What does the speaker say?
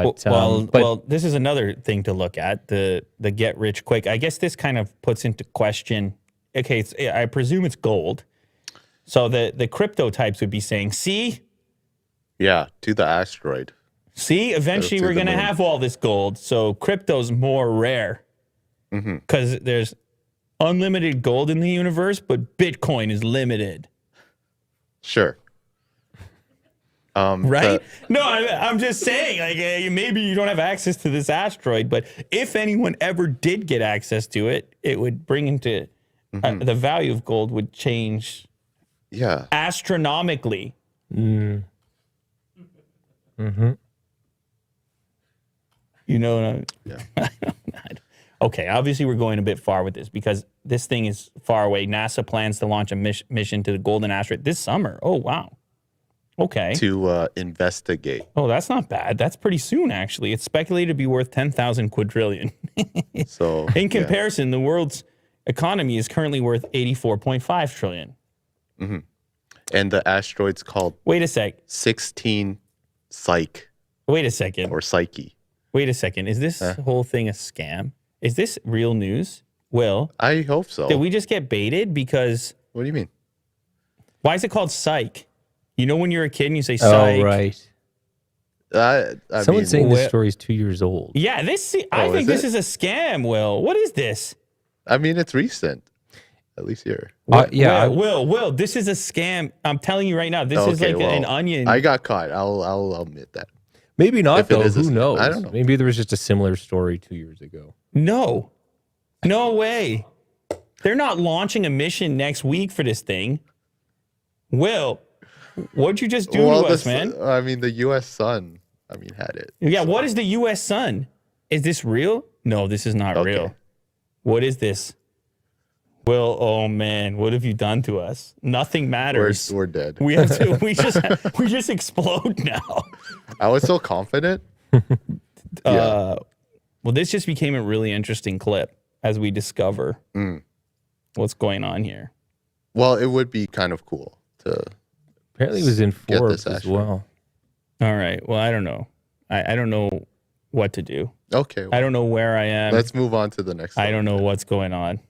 But well, this is another thing to look at, the get rich quick. I guess this kind of puts into question, okay, I presume it's gold. So the crypto types would be saying, see? Yeah, to the asteroid. See, eventually we're going to have all this gold. So crypto's more rare because there's unlimited gold in the universe, but Bitcoin is limited. Sure. Right? No, I'm just saying, like, maybe you don't have access to this asteroid, but if anyone ever did get access to it, it would bring into the value of gold would change astronomically. You know what Okay, obviously we're going a bit far with this because this thing is far away. NASA plans to launch a mission to the Golden Asteroid this summer. Oh, wow. Okay. To investigate. Oh, that's not bad. That's pretty soon, actually. It's speculated to be worth 10,000 quadrillion. So, in comparison, the world's economy is currently worth 84.5 trillion. And the asteroid's called... Wait a sec. 16 Psyche. Wait a second. Or Psyche. Wait a second. Is this whole thing a scam? Is this real news? Will? I hope so. Did we just get baited? Because... What do you mean? Why is it called Psyche? You know when you're a kid and you say psych? Oh, right. Someone's saying this story is 2 years old. Yeah, I think this is a scam, Will. What is this? I mean, it's recent. At least here. Will, this is a scam. I'm telling you right now. This is like an onion. I got caught. I'll admit that. Maybe not, though. Who knows? I don't know. Maybe there was just a similar story 2 years ago. No way. They're not launching a mission next week for this thing. Will, what'd you just do to us, man? I mean, the U.S. Sun, had it. Yeah, so. What is the U.S. Sun? Is this real? No, this is not real. What is this? Will, oh man, what have you done to us? Nothing matters. We're dead. We have to. We just explode now. I was so confident. Well, this just became a really interesting clip as we discover what's going on here. Well, it would be kind of cool to. Apparently, it was in Forbes as well. All right. Well, I don't know. I don't know what to do. Okay. Well, I don't know where I am. Let's move on to the next. I don't know what's going on.